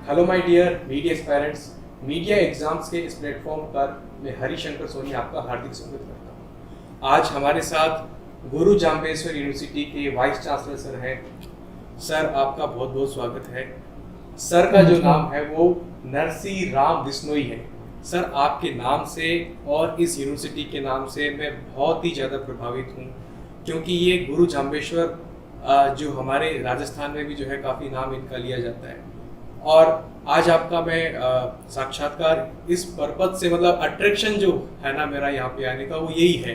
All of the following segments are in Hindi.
Hello my dear media aspirants, media exams के इस प्लेटफॉर्म पर मैं हरिशंकर सोनी आपका हार्दिक स्वागत करता हूँ। आज हमारे साथ गुरु जाम्बेश्वर यूनिवर्सिटी के वाइस चांसलर सर हैं। सर, आपका बहुत बहुत स्वागत है। सर का जो नाम है वो नरसी राम बिश्नोई है। सर, आपके नाम से और इस यूनिवर्सिटी के नाम से मैं बहुत ही ज़्यादा प्रभावित हूँ, क्योंकि ये गुरु जाम्बेश्वर जो हमारे राजस्थान में भी जो है काफ़ी नाम इनका लिया जाता है। और आज आपका मैं साक्षात्कार इस पर्पज से, मतलब अट्रैक्शन जो है ना मेरा यहाँ पे आने का, वो यही है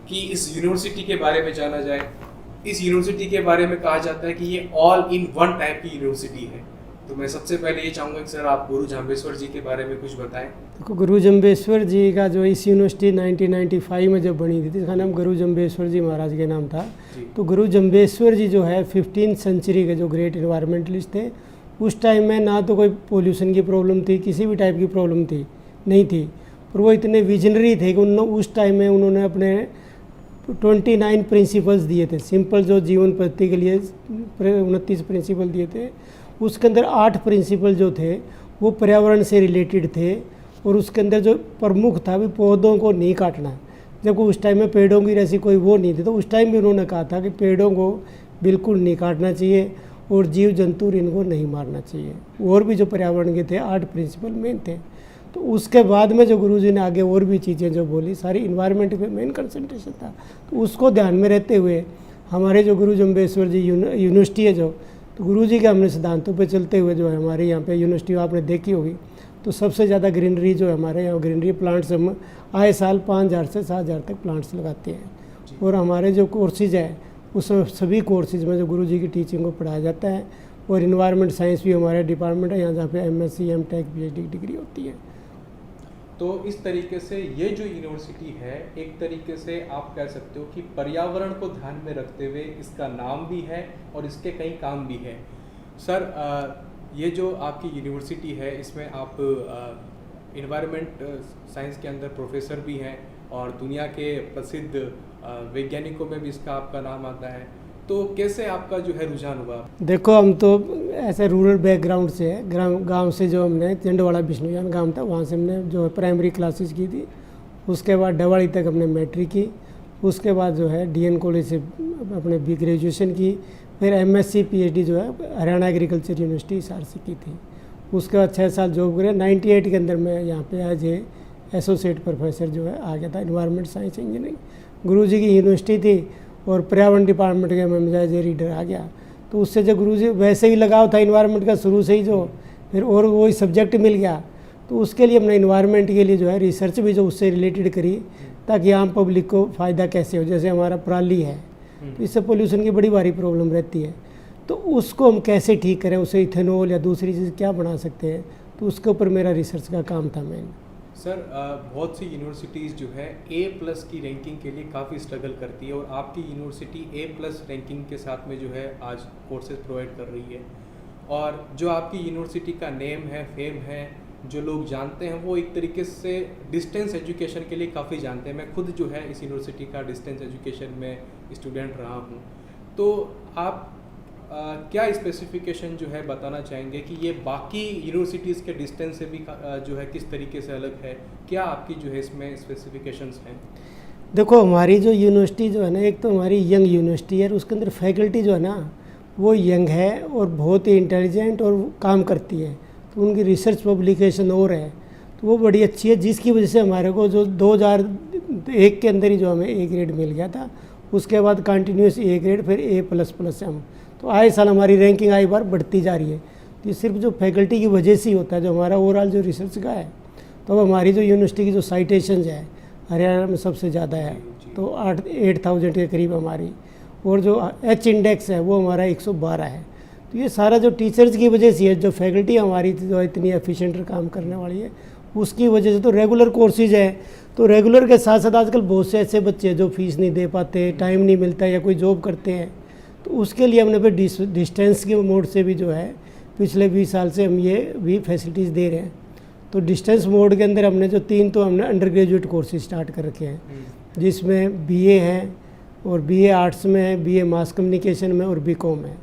कि इस यूनिवर्सिटी के बारे में जाना जाए। इस यूनिवर्सिटी के बारे में कहा जाता है कि ये ऑल इन वन टाइप की यूनिवर्सिटी है। तो मैं सबसे पहले ये चाहूँगा कि सर आप गुरु जाम्बेश्वर जी के बारे में कुछ बताएं। देखो, गुरु जाम्बेश्वर जी का जो इस यूनिवर्सिटी 1995 में जब बनी थी, इसका नाम गुरु जाम्बेश्वर जी महाराज के नाम था। तो गुरु जाम्बेश्वर जी जो है 15वीं सेंचुरी के जो ग्रेट इन्वायरमेंटलिस्ट थे। उस टाइम में ना तो कोई पोल्यूशन की प्रॉब्लम थी, किसी भी टाइप की प्रॉब्लम नहीं थी, पर वो इतने विजनरी थे कि उस टाइम में उन्होंने अपने 29 प्रिंसिपल्स दिए थे। सिंपल जो जीवन पद्धति के लिए 29 प्रिंसिपल दिए थे। उसके अंदर 8 प्रिंसिपल जो थे वो पर्यावरण से रिलेटेड थे, और उसके अंदर जो प्रमुख था भी पौधों को नहीं काटना। जबकि उस टाइम में पेड़ों की ऐसी कोई वो नहीं थी, तो उस टाइम भी उन्होंने कहा था कि पेड़ों को बिल्कुल नहीं काटना चाहिए और जीव जंतु इनको नहीं मारना चाहिए। और भी जो पर्यावरण के थे 8 प्रिंसिपल मेन थे। तो उसके बाद में जो गुरुजी ने आगे और भी चीज़ें जो बोली, सारी इन्वायरमेंट पे मेन कंसंट्रेशन था। तो उसको ध्यान में रहते हुए हमारे जो गुरु जाम्बेश्वर जी यूनिवर्सिटी है जो, तो गुरुजी के हमने सिद्धांतों पे चलते हुए जो है हमारे यहाँ पे यूनिवर्सिटी आपने देखी होगी, तो सबसे ज़्यादा ग्रीनरी जो है हमारे यहाँ ग्रीनरी प्लांट्स हम आए साल 5000 से 7000 तक प्लांट्स लगाते हैं। और हमारे जो कोर्सेज है उस सभी कोर्सेज में जो गुरुजी की टीचिंग को पढ़ाया जाता है। और इन्वायरमेंट साइंस भी हमारे डिपार्टमेंट है यहाँ, जहाँ पे MSc M.Tech PhD की डिग्री होती है। तो इस तरीके से ये जो यूनिवर्सिटी है, एक तरीके से आप कह सकते हो कि पर्यावरण को ध्यान में रखते हुए इसका नाम भी है और इसके कई काम भी है। सर, ये जो आपकी यूनिवर्सिटी है, इसमें आप इन्वायरमेंट साइंस के अंदर प्रोफेसर भी हैं और दुनिया के प्रसिद्ध वैज्ञानिकों में भी इसका आपका नाम आता है। तो कैसे आपका जो है रुझान हुआ? देखो, हम तो ऐसे रूरल बैकग्राउंड से है। गांव से जो हमने चंडवाड़ा बिश्नोईयान गांव था, वहाँ से हमने जो प्राइमरी क्लासेस की थी। उसके बाद डवाड़ी तक हमने मैट्रिक की। उसके बाद जो है DN कॉलेज से अपने B ग्रेजुएशन की। फिर MSc PhD जो है हरियाणा एग्रीकल्चर यूनिवर्सिटी हिसार से की थी। उसके बाद 6 साल जॉब करे। 98 के अंदर मैं यहाँ पे एज एसोसिएट प्रोफेसर जो है आ गया था इन्वायरमेंट साइंस इंजीनियरिंग। गुरुजी की यूनिवर्सिटी थी और पर्यावरण डिपार्टमेंट के मैं एज ए रीडर आ गया। तो उससे जो गुरुजी वैसे ही लगाव था इन्वायरमेंट का शुरू से ही, जो फिर और वही सब्जेक्ट मिल गया। तो उसके लिए हमने इन्वायरमेंट के लिए जो है रिसर्च भी जो उससे रिलेटेड करी, ताकि आम पब्लिक को फ़ायदा कैसे हो। जैसे हमारा पराली है, तो इससे पोल्यूशन की बड़ी भारी प्रॉब्लम रहती है। तो उसको हम कैसे ठीक करें, उसे इथेनॉल या दूसरी चीज़ क्या बना सकते हैं, तो उसके ऊपर मेरा रिसर्च का काम था मेन। सर, बहुत सी यूनिवर्सिटीज़ जो है A+ की रैंकिंग के लिए काफ़ी स्ट्रगल करती है, और आपकी यूनिवर्सिटी A+ रैंकिंग के साथ में जो है आज कोर्सेज प्रोवाइड कर रही है। और जो आपकी यूनिवर्सिटी का नेम है, फेम है, जो लोग जानते हैं, वो एक तरीके से डिस्टेंस एजुकेशन के लिए काफ़ी जानते हैं। मैं खुद जो है इस यूनिवर्सिटी का डिस्टेंस एजुकेशन में स्टूडेंट रहा हूँ। तो आप क्या स्पेसिफिकेशन जो है बताना चाहेंगे कि ये बाकी यूनिवर्सिटीज़ के डिस्टेंस से भी जो है किस तरीके से अलग है? क्या आपकी जो है इसमें स्पेसिफिकेशंस हैं? देखो, हमारी जो यूनिवर्सिटी जो है ना, एक तो हमारी यंग यूनिवर्सिटी है, उसके अंदर फैकल्टी जो है ना वो यंग है और बहुत ही इंटेलिजेंट और काम करती है। तो उनकी रिसर्च पब्लिकेशन और है, तो वो बड़ी अच्छी है, जिसकी वजह से हमारे को जो 2001 के अंदर ही जो हमें A ग्रेड मिल गया था। उसके बाद कंटिन्यूस A ग्रेड, फिर A++ हम, तो आए साल हमारी रैंकिंग आई बार बढ़ती जा रही है। तो ये सिर्फ जो फैकल्टी की वजह से ही होता है, जो हमारा ओवरऑल जो रिसर्च का है। तो अब हमारी जो यूनिवर्सिटी की जो साइटेशंस है हरियाणा में सबसे ज़्यादा है, तो 8,000 के करीब हमारी। और जो H इंडेक्स है वो हमारा 112 है। तो ये सारा जो टीचर्स की वजह से है, जो फैकल्टी हमारी जो इतनी एफिशिएंट काम करने वाली है, उसकी वजह से। तो रेगुलर कोर्सेज है, तो रेगुलर के साथ साथ आजकल बहुत से ऐसे बच्चे हैं जो फीस नहीं दे पाते, टाइम नहीं मिलता, या कोई जॉब करते हैं। तो उसके लिए हमने फिर डिस्टेंस के मोड से भी जो है पिछले 20 साल से हम ये भी फैसिलिटीज़ दे रहे हैं। तो डिस्टेंस मोड के अंदर हमने जो 3 तो हमने अंडर ग्रेजुएट कोर्सेज स्टार्ट कर रखे हैं, जिसमें BA है और BA आर्ट्स में है, BA मास कम्युनिकेशन में और BCom है।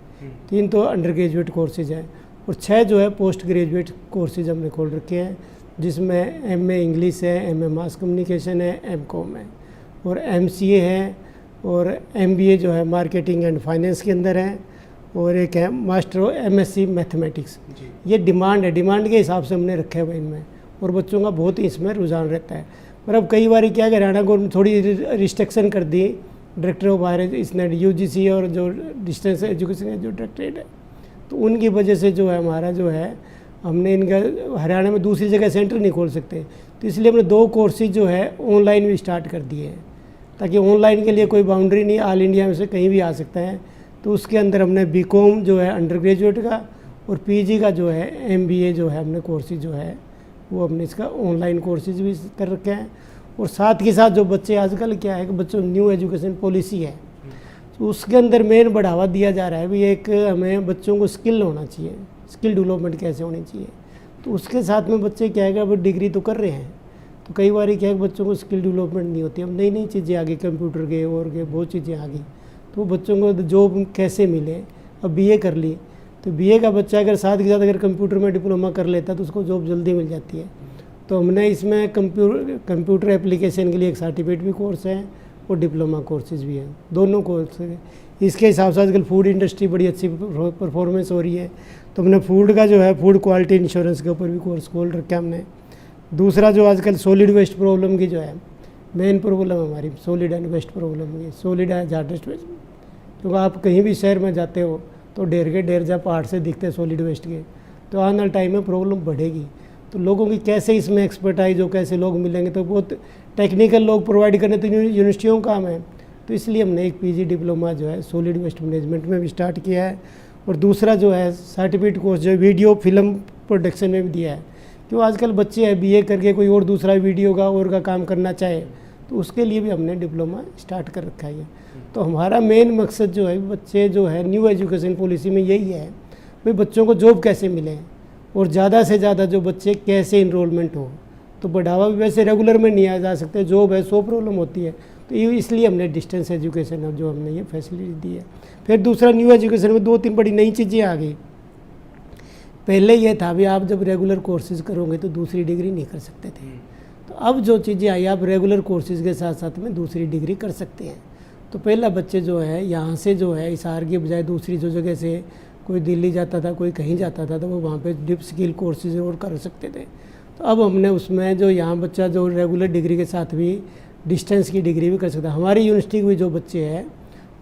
3 तो अंडर ग्रेजुएट कोर्सेज हैं। और 6 जो है पोस्ट ग्रेजुएट कोर्सेज हमने खोल रखे हैं, जिसमें MA इंग्लिश है, MA मास कम्युनिकेशन है, MCOM है और MCA है और MBA जो है मार्केटिंग एंड फाइनेंस के अंदर है और एक है मास्टर MSc मैथमेटिक्स। ये डिमांड है, डिमांड के हिसाब से हमने रखे हुए इनमें और बच्चों का बहुत ही इसमें रुझान रहता है। पर अब कई बार क्या हरियाणा गवर्नमेंट थोड़ी रिस्ट्रिक्शन कर दी, डायरेक्टर ऑफ हायर इसने UGC और जो डिस्टेंस एजुकेशन का जो डायरेक्टरेट है, तो उनकी वजह से जो है हमारा जो है हमने इनका हरियाणा में दूसरी जगह सेंटर नहीं खोल सकते, तो इसलिए हमने 2 कोर्सेज जो है ऑनलाइन भी स्टार्ट कर दिए हैं, ताकि ऑनलाइन के लिए कोई बाउंड्री नहीं, ऑल इंडिया में से कहीं भी आ सकता है। तो उसके अंदर हमने BCom जो है अंडर ग्रेजुएट का और PG का जो है MBA जो है हमने कोर्सेज जो है वो हमने इसका ऑनलाइन कोर्सेज भी कर रखे हैं। और साथ के साथ जो बच्चे आजकल क्या है कि बच्चों न्यू एजुकेशन पॉलिसी है, तो उसके अंदर मेन बढ़ावा दिया जा रहा है भी एक हमें बच्चों को स्किल होना चाहिए, स्किल डेवलपमेंट कैसे होनी चाहिए। तो उसके साथ में बच्चे क्या है कि अब डिग्री तो कर रहे हैं, तो कई बार क्या है कि बच्चों को स्किल डेवलपमेंट नहीं होती। अब नई नई चीज़ें आ गई, कंप्यूटर के और के बहुत चीज़ें आ गई, तो बच्चों को जॉब कैसे मिले। अब BA कर ली, तो BA का बच्चा अगर साथ के साथ अगर कंप्यूटर में डिप्लोमा कर लेता तो उसको जॉब जल्दी मिल जाती है। तो हमने इसमें कंप्यूटर एप्लीकेशन के लिए एक सर्टिफिकेट भी कोर्स है और डिप्लोमा कोर्सेज भी हैं, दोनों कोर्स है। इसके हिसाब से आजकल फूड इंडस्ट्री बड़ी अच्छी परफॉर्मेंस हो रही है, तो हमने फूड का जो है फूड क्वालिटी इंश्योरेंस के ऊपर भी कोर्स खोल रखा है हमने। दूसरा जो आजकल सॉलिड वेस्ट प्रॉब्लम की जो है मेन प्रॉब्लम हमारी सॉलिड एंड वेस्ट प्रॉब्लम की, सॉलिड एंड हार्डेस्ट वेस्ट, क्योंकि आप कहीं भी शहर में जाते हो तो ढेर के ढेर जहाँ पहाड़ से दिखते हैं सॉलिड वेस्ट के, तो आने वाले टाइम में प्रॉब्लम बढ़ेगी। तो लोगों की कैसे इसमें एक्सपर्टाइज हो, कैसे लोग मिलेंगे, तो बहुत टेक्निकल लोग प्रोवाइड करने तो यूनिवर्सिटियों का काम है। तो इसलिए हमने एक PG डिप्लोमा जो है सॉलिड वेस्ट मैनेजमेंट में भी स्टार्ट किया है और दूसरा जो है सर्टिफिकेट कोर्स जो वीडियो फिल्म प्रोडक्शन में भी दिया है। क्यों आजकल बच्चे हैं BA करके कोई और दूसरा वीडियो का और का काम करना चाहे, तो उसके लिए भी हमने डिप्लोमा स्टार्ट कर रखा है। तो हमारा मेन मकसद जो है बच्चे जो है न्यू एजुकेशन पॉलिसी में यही है भाई बच्चों को जॉब कैसे मिले और ज़्यादा से ज़्यादा जो बच्चे कैसे इनरोलमेंट हो। तो बढ़ावा भी वैसे रेगुलर में नहीं आ जा सकते, जॉब है 100 प्रॉब्लम होती है, तो ये इसलिए हमने डिस्टेंस एजुकेशन जो हमने ये फैसिलिटी दी है। फिर दूसरा न्यू एजुकेशन में 2-3 बड़ी नई चीज़ें आ गई। पहले ये था भी आप जब रेगुलर कोर्सेज करोगे तो दूसरी डिग्री नहीं कर सकते थे, तो अब जो चीज़ें आई आप रेगुलर कोर्सेज के साथ साथ में दूसरी डिग्री कर सकते हैं। तो पहला बच्चे जो है यहाँ से जो है हिसार की बजाय दूसरी जो जगह से कोई दिल्ली जाता था, कोई कहीं जाता था, तो वो वहाँ पे डिप स्किल कोर्सेज और कर सकते थे। तो अब हमने उसमें जो यहाँ बच्चा जो रेगुलर डिग्री के साथ भी डिस्टेंस की डिग्री भी कर सकता है। हमारी यूनिवर्सिटी के भी जो बच्चे हैं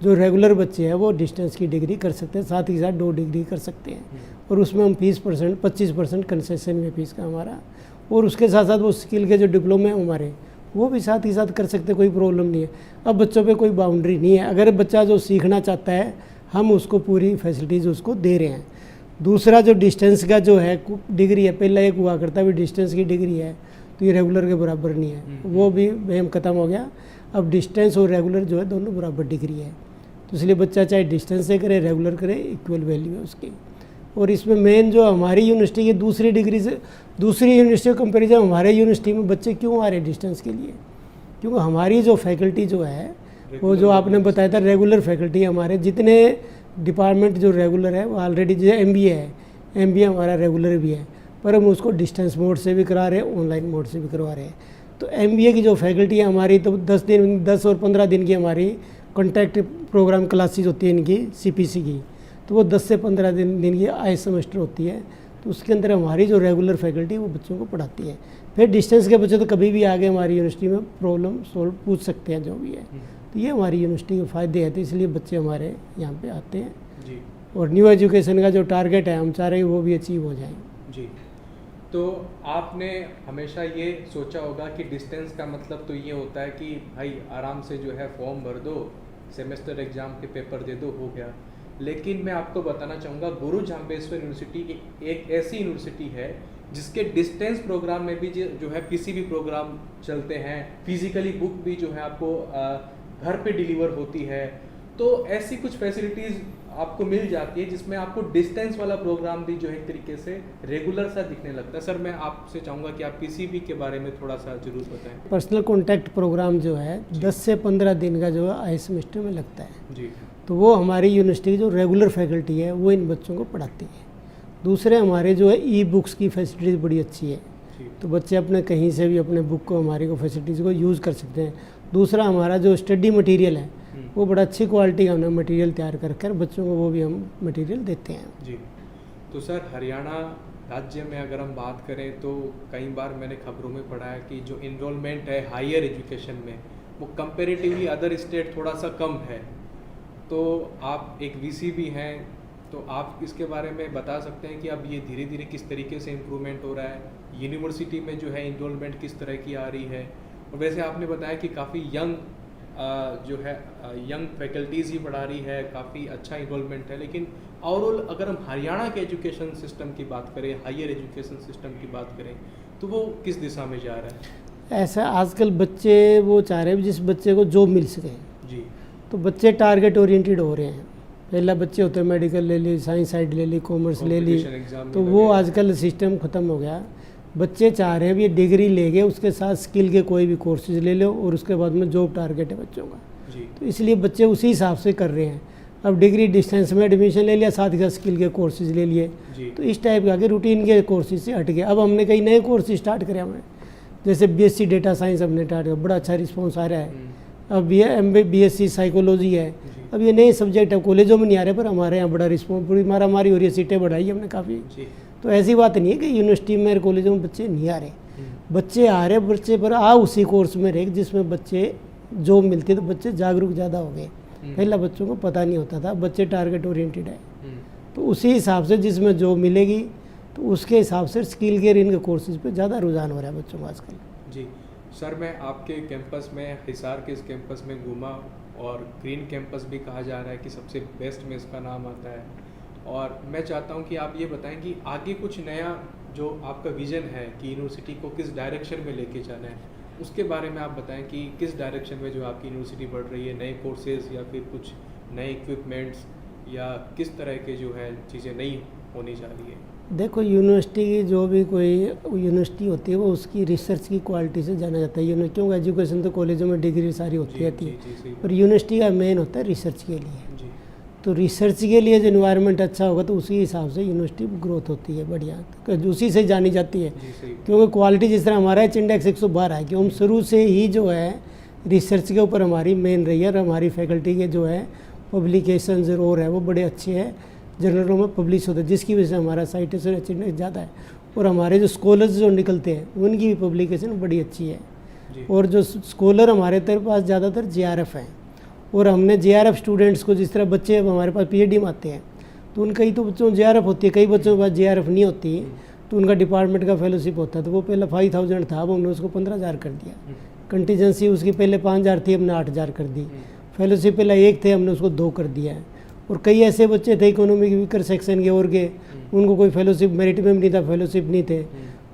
जो रेगुलर बच्चे हैं वो डिस्टेंस की डिग्री कर सकते हैं, साथ ही साथ 2 डिग्री कर सकते हैं। और उसमें हम 25% कंसेशन में फीस का हमारा, और उसके साथ साथ वो स्किल के जो डिप्लोमे हैं हमारे वो भी साथ ही साथ कर सकते, कोई प्रॉब्लम नहीं है। अब बच्चों पे कोई बाउंड्री नहीं है, अगर बच्चा जो सीखना चाहता है हम उसको पूरी फैसिलिटीज़ उसको दे रहे हैं। दूसरा जो डिस्टेंस का जो है डिग्री है, पहला एक हुआ करता भी डिस्टेंस की डिग्री है तो ये रेगुलर के बराबर नहीं है, वो भी वहम ख़त्म हो गया। अब डिस्टेंस और रेगुलर जो है दोनों बराबर डिग्री है, तो इसलिए बच्चा चाहे डिस्टेंस से करे रेगुलर करे इक्वल वैल्यू है उसकी। और इसमें मेन जो हमारी यूनिवर्सिटी की दूसरी डिग्री से दूसरी यूनिवर्सिटी कंपेरिजन हमारे यूनिवर्सिटी में बच्चे क्यों आ रहे हैं डिस्टेंस के लिए, क्योंकि हमारी जो फैकल्टी जो है वो जो आपने बताया था रेगुलर फैकल्टी, हमारे जितने डिपार्टमेंट जो रेगुलर है वो ऑलरेडी जो MBA है, MBA हमारा रेगुलर भी है, पर हम उसको डिस्टेंस मोड से भी करा रहे हैं, ऑनलाइन मोड से भी करवा रहे हैं। तो MBA की जो फैकल्टी है हमारी तो 10 और 15 दिन की हमारी कॉन्टैक्ट प्रोग्राम क्लासेज होती है इनकी CPC की, तो वो 10 से 15 दिन की आए सेमेस्टर होती है। तो उसके अंदर हमारी जो रेगुलर फैकल्टी है वो बच्चों को पढ़ाती है। फिर डिस्टेंस के बच्चे तो कभी भी आगे हमारी यूनिवर्सिटी में प्रॉब्लम सोल्व पूछ सकते हैं जो भी है। तो ये हमारी यूनिवर्सिटी के फ़ायदे हैं, तो इसलिए बच्चे हमारे यहाँ पे आते हैं जी। और न्यू एजुकेशन का जो टारगेट है हम चाह रहे हैं वो भी अचीव हो जाए जी। तो आपने हमेशा ये सोचा होगा कि डिस्टेंस का मतलब तो ये होता है कि भाई आराम से जो है फॉर्म भर दो, सेमेस्टर एग्ज़ाम के पेपर दे दो, हो गया। लेकिन मैं आपको बताना चाहूँगा गुरु जाम्बेश्वर यूनिवर्सिटी एक ऐसी यूनिवर्सिटी है जिसके डिस्टेंस प्रोग्राम में भी जो है PCB प्रोग्राम चलते हैं, फिजिकली बुक भी जो है आपको घर पे डिलीवर होती है। तो ऐसी कुछ फैसिलिटीज़ आपको मिल जाती है जिसमें आपको डिस्टेंस वाला प्रोग्राम भी जो है एक तरीके से रेगुलर सा दिखने लगता है। सर मैं आपसे चाहूँगा कि आप PCB के बारे में थोड़ा सा जरूर बताएं। पर्सनल कॉन्टैक्ट प्रोग्राम जो है 10 से 15 दिन का जो है आए सेमेस्टर में लगता है जी। तो वो हमारी यूनिवर्सिटी की जो रेगुलर फैकल्टी है वो इन बच्चों को पढ़ाती है। दूसरे हमारे जो है ई बुक्स की फैसिलिटीज़ बड़ी अच्छी है, जी तो बच्चे अपने कहीं से भी अपने बुक को हमारी को फैसिलिटीज़ को यूज़ कर सकते हैं। दूसरा हमारा जो स्टडी मटेरियल है वो बड़ा अच्छी क्वालिटी का हमने मटेरियल तैयार कर बच्चों को वो भी हम मटेरियल देते हैं। जी। तो सर हरियाणा राज्य में अगर हम बात करें तो कई बार मैंने खबरों में पढ़ा है कि जो इनरोलमेंट है हायर एजुकेशन में वो कंपेरेटिवली अदर स्टेट थोड़ा सा कम है। तो आप एक वीसी भी हैं, तो आप इसके बारे में बता सकते हैं कि अब ये धीरे धीरे किस तरीके से इम्प्रूवमेंट हो रहा है, यूनिवर्सिटी में जो है इनरोलमेंट किस तरह की आ रही है। और वैसे आपने बताया कि काफ़ी यंग जो है यंग फैकल्टीज़ ही पढ़ा रही है, काफ़ी अच्छा इन्वॉल्वमेंट है, लेकिन ओवरऑल अगर हम हरियाणा के एजुकेशन सिस्टम की बात करें, हायर एजुकेशन सिस्टम की बात करें, तो वो किस दिशा में जा रहा है? ऐसा आजकल बच्चे वो चाह रहे हैं जिस बच्चे को जॉब मिल सके, जी तो बच्चे टारगेट ओरिएंटेड हो रहे हैं। पहला बच्चे होते हैं मेडिकल ले ली, साइंस साइड ले ली, कॉमर्स ले ली, Competition exam तो में वो लगे। आजकल सिस्टम ख़त्म हो गया। बच्चे चाह रहे हैं भी ये डिग्री लेके उसके साथ स्किल के कोई भी कोर्सेज ले लो और उसके बाद में जॉब टारगेट है बच्चों का, जी तो इसलिए बच्चे उसी हिसाब से कर रहे हैं। अब डिग्री डिस्टेंस में एडमिशन ले लिया, साथ ही साथ स्किल के कोर्सेज ले लिए, जी तो इस टाइप के आगे रूटीन के कोर्सेज से हट गए। अब हमने कई नए कोर्सेज स्टार्ट करे हमने, जैसे बीएससी डेटा साइंस हमने स्टार्ट किया, बड़ा अच्छा रिस्पॉन्स आ रहा है। अब ये बीएससी साइकोलॉजी है, जी अब ये नए सब्जेक्ट है, कॉलेजों में नहीं आ रहे पर हमारे यहाँ बड़ा रिस्पॉन्स, पूरी मारामारी हो रही है, सीटें बढ़ाई हमने काफ़ी। जी तो ऐसी बात नहीं है कि यूनिवर्सिटी में कॉलेजों में बच्चे नहीं आ रहे, बच्चे आ रहे, बच्चे पर आ उसी कोर्स में रहे जिसमें बच्चे जॉब मिलती है, तो बच्चे जागरूक ज़्यादा हो गए। पहला बच्चों को पता नहीं होता था, बच्चे टारगेट ओरिएंटेड है, तो उसी हिसाब से जिसमें जॉब मिलेगी तो उसके हिसाब से स्किल के इनके कोर्सेज पे ज़्यादा रुझान हो रहा है बच्चों का आजकल। जी सर, मैं आपके कैंपस में, हिसार के इस कैंपस में घूमा और ग्रीन कैंपस भी कहा जा रहा है कि सबसे बेस्ट में इसका नाम आता है, और मैं चाहता हूं कि आप ये बताएं कि आगे कुछ नया जो आपका विज़न है कि यूनिवर्सिटी को किस डायरेक्शन में लेके जाना है, उसके बारे में आप बताएं कि किस डायरेक्शन में जो आपकी यूनिवर्सिटी बढ़ रही है, नए कोर्सेज या फिर कुछ नए इक्विपमेंट्स या किस तरह के जो है चीज़ें नई होने जा रही है। देखो, यूनिवर्सिटी की जो भी कोई यूनिवर्सिटी होती है वो उसकी रिसर्च की क्वालिटी से जाना जाता है। यूनिवर्सिटियों का एजुकेशन तो कॉलेजों में डिग्री सारी होती रहती है, जी पर यूनिवर्सिटी का मेन होता है रिसर्च के लिए। जी तो रिसर्च के लिए जो इन्वायरमेंट अच्छा होगा तो उसी हिसाब से यूनिवर्सिटी ग्रोथ होती है बढ़िया, तो उसी से जानी जाती है। जी सही। क्योंकि क्वालिटी जिस तरह हमारा एच इंडेक्स 112 है कि हम शुरू से ही जो है रिसर्च के ऊपर हमारी मेन रही है, और हमारी फैकल्टी के जो है पब्लिकेशंस और है वो बड़े अच्छे हैं, जर्नलों में पब्लिश होते हैं, जिसकी वजह से हमारा साइटेशन एच इंडेक्स ज़्यादा है। और हमारे जो स्कॉलर्स जो निकलते हैं उनकी भी पब्लिकेशन बड़ी अच्छी है। जी और जो स्कॉलर हमारे पास ज़्यादातर जेआरएफ हैं, और हमने जेआरएफ स्टूडेंट्स को, जिस तरह बच्चे अब हमारे पास पीएचडी में आते हैं तो उनका ही तो बच्चों में जेआरएफ होती है, कई बच्चों के पास जेआरएफ नहीं होती, तो उनका डिपार्टमेंट का फेलोशिप होता है, तो वो पहले 5000 था, अब हमने उसको 15000 कर दिया। कंटीजेंसी उसकी पहले 5000 थी, हमने 8000 कर दी। फेलोशिप पहले 1 थे, हमने उसको 2 कर दिया है। और कई ऐसे बच्चे थे इकोनॉमिक वीकर सेक्शन के और के, उनको कोई फेलोशिप मेरिट में नहीं था, फेलोशिप नहीं थे,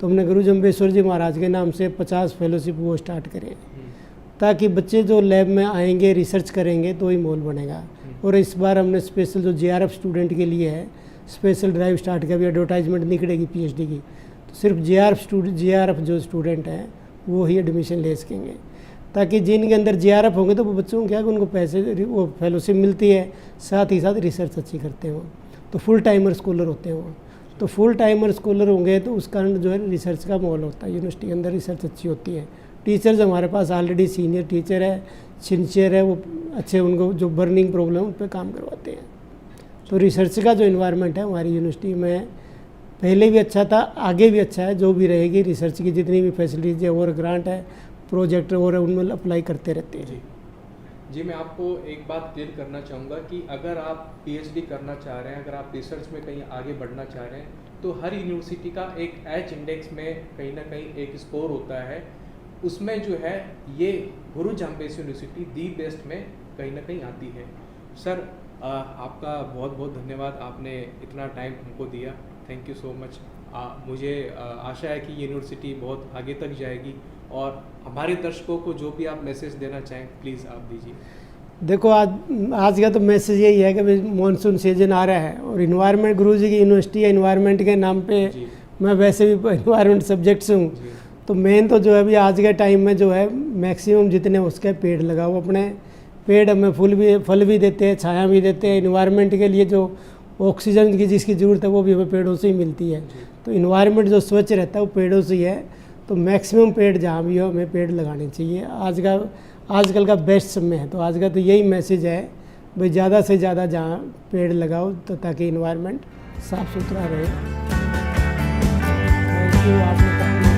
तो हमने गुरु जम्बेश्वर जी महाराज के नाम से 50 फेलोशिप वो स्टार्ट करे, ताकि बच्चे जो लैब में आएंगे रिसर्च करेंगे तो ही माहौल बनेगा। और इस बार हमने स्पेशल जो जेआरएफ स्टूडेंट के लिए है स्पेशल ड्राइव स्टार्ट किया, अभी एडवर्टाइजमेंट निकलेगी पीएचडी की, तो सिर्फ जेआरएफ जो स्टूडेंट हैं वो ही एडमिशन ले सकेंगे, ताकि जिनके अंदर जेआरएफ होंगे तो वो बच्चों को क्या कि उनको पैसे वो फेलोशिप मिलती है, साथ ही साथ रिसर्च अच्छी करते हैं वो, तो फुल टाइमर स्कॉलर होते हैं वो। तो फुल टाइमर स्कॉलर होंगे तो उस कारण जो है रिसर्च का माहौल होता है, यूनिवर्सिटी के अंदर रिसर्च अच्छी होती है। टीचर्स हमारे पास ऑलरेडी सीनियर टीचर है, सिंसियर है, वो अच्छे उनको जो बर्निंग प्रॉब्लम उन पर काम करवाते हैं। तो रिसर्च का जो इन्वायरमेंट है हमारी यूनिवर्सिटी में पहले भी अच्छा था, आगे भी अच्छा है, जो भी रहेगी। रिसर्च की जितनी भी फैसिलिटीज है और ग्रांट है, प्रोजेक्ट और उनमें अप्लाई करते रहते हैं। जी, मैं आपको एक बात क्लियर करना चाहूँगा कि अगर आप पीएचडी करना चाह रहे हैं, अगर आप रिसर्च में कहीं आगे बढ़ना चाह रहे हैं, तो हर यूनिवर्सिटी का एक एच इंडेक्स में कहीं ना कहीं एक स्कोर होता है, उसमें जो है ये गुरु जाम्बेश्वर यूनिवर्सिटी दी बेस्ट में कहीं ना कहीं आती है। सर आपका बहुत बहुत धन्यवाद, आपने इतना टाइम हमको दिया, थैंक यू सो मच। मुझे आशा है कि यूनिवर्सिटी बहुत आगे तक जाएगी, और हमारे दर्शकों को जो भी आप मैसेज देना चाहें प्लीज़ आप दीजिए। देखो, आज का तो मैसेज यही है कि मानसून सीजन आ रहा है और इन्वायरमेंट, गुरु जी की यूनिवर्सिटी है, इन्वायरमेंट के नाम पे मैं वैसे भी इन्वायरमेंट सब्जेक्ट से हूँ, तो मेन तो जो है अभी आज के टाइम में जो है मैक्सिमम जितने उसके पेड़ लगाओ। अपने पेड़ हमें फल भी देते हैं, छाया भी देते हैं, इन्वायरमेंट के लिए जो ऑक्सीजन की जिसकी ज़रूरत है वो भी हमें पेड़ों से ही मिलती है। तो इन्वायरमेंट जो स्वच्छ रहता है वो पेड़ों से ही है। तो मैक्सिमम पेड़ जहाँ भी हो हमें पेड़ लगाने चाहिए। आजकल का बेस्ट समय है। तो आज का तो यही मैसेज है भाई, ज़्यादा से ज़्यादा जहाँ पेड़ लगाओ तो ताकि इन्वायरमेंट साफ़ सुथरा रहे। थैंक यू, आपने